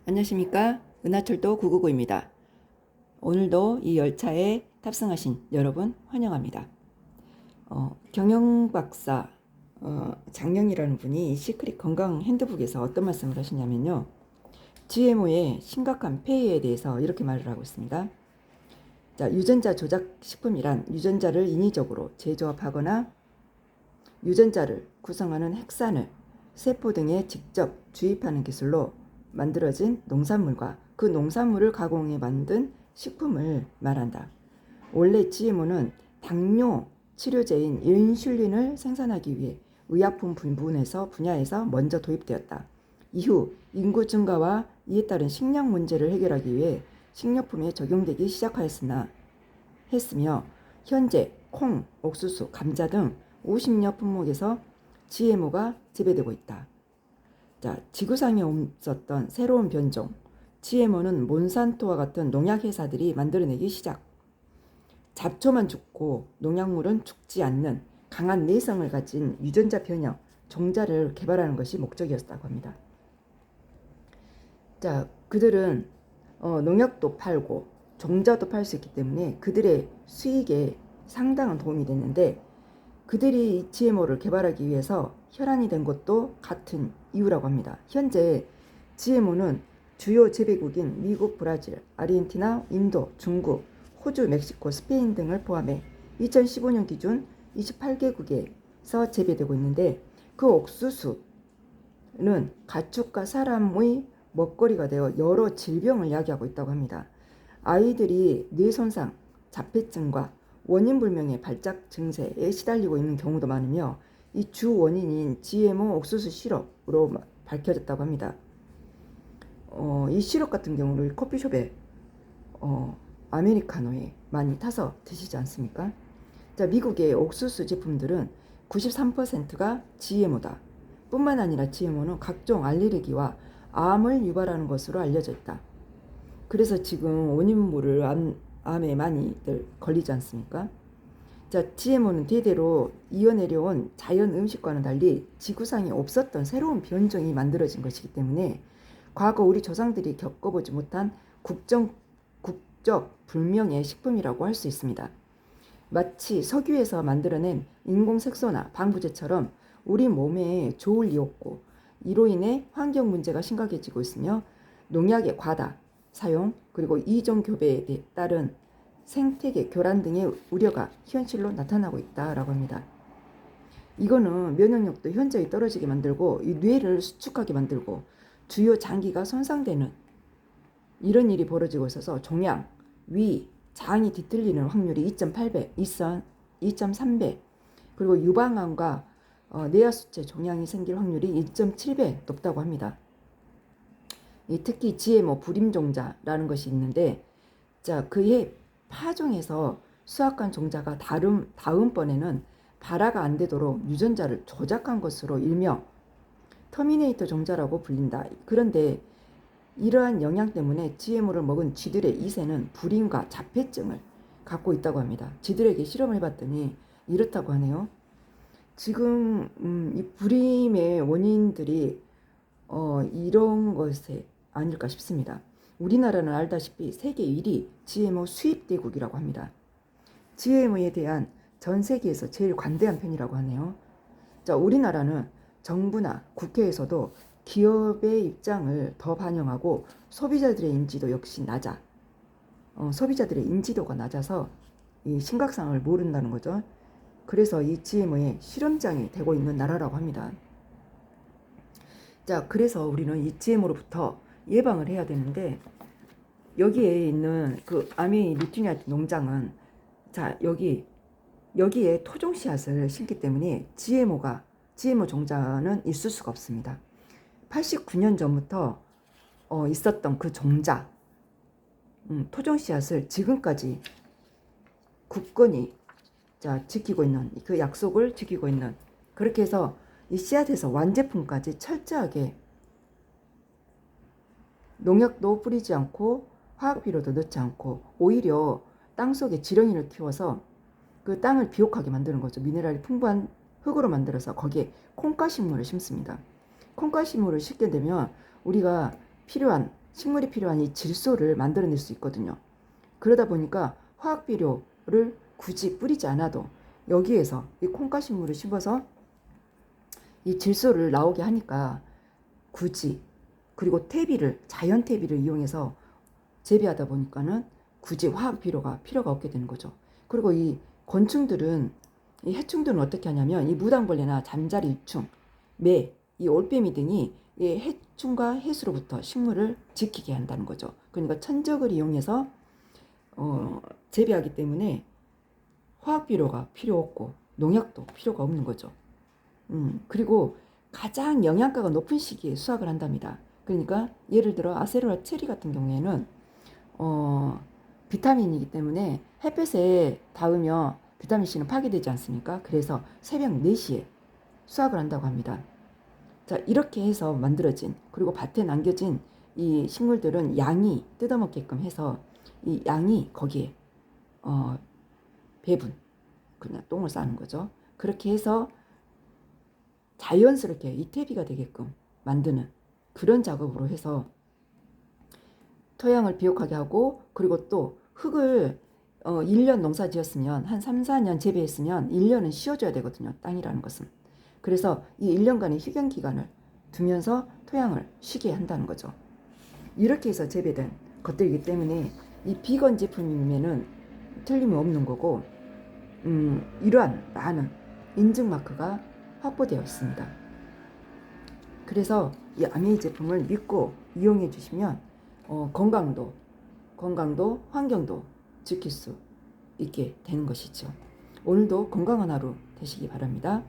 안녕하십니까? 은하철도 999입니다. 오늘도 이 열차에 탑승하신 여러분 환영합니다. 경영박사 장영이라는 분이 시크릿 건강 핸드북에서 어떤 말씀을 하시냐면요. GMO의 심각한 폐해에 대해서 이렇게 말을 하고 있습니다. 자, 유전자 조작 식품이란 유전자를 인위적으로 재조합하거나 유전자를 구성하는 핵산을 세포 등에 직접 주입하는 기술로 만들어진 농산물과 그 농산물을 가공해 만든 식품을 말한다. 원래 GMO는 당뇨 치료제인 인슐린을 생산하기 위해 의약품 분야에서 먼저 도입되었다. 이후 인구 증가와 이에 따른 식량 문제를 해결하기 위해 식료품에 적용되기 시작하였으며 현재 콩, 옥수수, 감자 등 50여 품목에서 GMO가 재배되고 있다. 자, 지구상에 없었던 새로운 변종 GMO는 몬산토와 같은 농약 회사들이 만들어내기 시작. 잡초만 죽고 농약물은 죽지 않는 강한 내성을 가진 유전자 변형 종자를 개발하는 것이 목적이었다고 합니다. 자, 그들은 농약도 팔고 종자도 팔 수 있기 때문에 그들의 수익에 상당한 도움이 됐는데, 그들이 이 GMO를 개발하기 위해서 혈안이 된 것도 같은 이유라고 합니다. 현재 GMO는 주요 재배국인 미국, 브라질, 아르헨티나, 인도, 중국, 호주, 멕시코, 스페인 등을 포함해 2015년 기준 28개국에서 재배되고 있는데, 그 옥수수는 가축과 사람의 먹거리가 되어 여러 질병을 야기하고 있다고 합니다. 아이들이 뇌손상, 자폐증과 원인불명의 발작 증세에 시달리고 있는 경우도 많으며, 이 주 원인인 GMO 옥수수 시럽으로 밝혀졌다고 합니다. 이 시럽 같은 경우를 커피숍에 아메리카노에 많이 타서 드시지 않습니까? 자, 미국의 옥수수 제품들은 93%가 GMO다. 뿐만 아니라 GMO는 각종 알레르기와 암을 유발하는 것으로 알려져 있다. 그래서 지금 원인모를 암에 많이들 걸리지 않습니까? 자, GMO는 대대로 이어내려온 자연 음식과는 달리 지구상에 없었던 새로운 변종이 만들어진 것이기 때문에 과거 우리 조상들이 겪어보지 못한 국적 불명의 식품이라고 할 수 있습니다. 마치 석유에서 만들어낸 인공색소나 방부제처럼 우리 몸에 좋을 리 없고, 이로 인해 환경 문제가 심각해지고 있으며 농약의 과다 사용, 그리고 이종 교배에 따른 생태계 교란 등의 우려가 현실로 나타나고 있다라고 합니다. 이거는 면역력도 현저히 떨어지게 만들고 이 뇌를 수축하게 만들고 주요 장기가 손상되는 이런 일이 벌어지고 있어서 종양, 위, 장이 뒤틀리는 확률이 2.8배, 2.3배, 그리고 유방암과 뇌하수체 종양이 생길 확률이 2.7배 높다고 합니다. 특히 GMO 불임종자라는 것이 있는데, 자, 그의 파종에서 수확한 종자가 다음번에는 발화가 안 되도록 유전자를 조작한 것으로 일명 터미네이터 종자라고 불린다. 그런데 이러한 영향 때문에 GMO를 먹은 쥐들의 이세는 불임과 자폐증을 갖고 있다고 합니다. 쥐들에게 실험을 해봤더니 이렇다고 하네요. 지금 이 불임의 원인들이 이런 것에 아닐까 싶습니다. 우리나라는 알다시피 세계 1위 GMO 수입 대국이라고 합니다. GMO에 대한 전 세계에서 제일 관대한 편이라고 하네요. 자, 우리나라는 정부나 국회에서도 기업의 입장을 더 반영하고 소비자들의 인지도 역시 낮아. 소비자들의 인지도가 낮아서 이 심각성을 모른다는 거죠. 그래서 이 GMO의 실험장이 되고 있는 나라라고 합니다. 자, 그래서 우리는 이 GMO로부터 예방을 해야 되는데, 여기에 있는 그 아메이 리투니아 농장은, 자, 여기에 토종 씨앗을 심기 때문에 GMO 종자는 있을 수가 없습니다. 89년 전부터 있었던 그 종자, 토종 씨앗을 지금까지 굳건히 지키고 있는, 그 약속을 지키고 있는, 그렇게 해서 이 씨앗에서 완제품까지 철저하게 농약도 뿌리지 않고 화학비료도 넣지 않고 오히려 땅속에 지렁이를 키워서 그 땅을 비옥하게 만드는 거죠. 미네랄이 풍부한 흙으로 만들어서 거기에 콩가식물을 심습니다. 콩가식물을 심게 되면 우리가 필요한 식물이 필요한 이 질소를 만들어낼 수 있거든요. 그러다 보니까 화학 비료를 굳이 뿌리지 않아도 여기에서 이 콩가식물을 심어서 이 질소를 나오게 하니까 굳이, 그리고 퇴비를, 자연 퇴비를 이용해서 재배하다 보니까는 굳이 화학 비료가 필요가 없게 되는 거죠. 그리고 이 곤충들은, 이 해충들은 어떻게 하냐면 이 무당벌레나 잠자리 유충, 매, 이 올빼미 등이 이 해충과 해수로부터 식물을 지키게 한다는 거죠. 그러니까 천적을 이용해서 재배하기 때문에 화학 비료가 필요 없고 농약도 필요가 없는 거죠. 그리고 가장 영양가가 높은 시기에 수확을 한답니다. 그러니까 예를 들어 아세로라 체리 같은 경우에는 비타민이기 때문에 햇볕에 닿으면 비타민C는 파괴되지 않습니까? 그래서 새벽 4시에 수확을 한다고 합니다. 자, 이렇게 해서 만들어진, 그리고 밭에 남겨진 이 식물들은 양이 뜯어먹게끔 해서 이 양이 거기에 배분, 그냥 똥을 싸는 거죠. 그렇게 해서 자연스럽게 이태비가 되게끔 만드는 그런 작업으로 해서 토양을 비옥하게 하고, 그리고 또 흙을 1년 농사 지었으면 한 3, 4년 재배했으면 1년은 쉬어줘야 되거든요. 땅이라는 것은. 그래서 이 1년간의 휴경 기간을 두면서 토양을 쉬게 한다는 거죠. 이렇게 해서 재배된 것들이기 때문에 이 비건 제품이면은 틀림이 없는 거고, 이러한 많은 인증 마크가 확보되어 있습니다. 그래서 이 아메이 제품을 믿고 이용해 주시면 건강도, 환경도 지킬 수 있게 되는 것이죠. 오늘도 건강한 하루 되시기 바랍니다.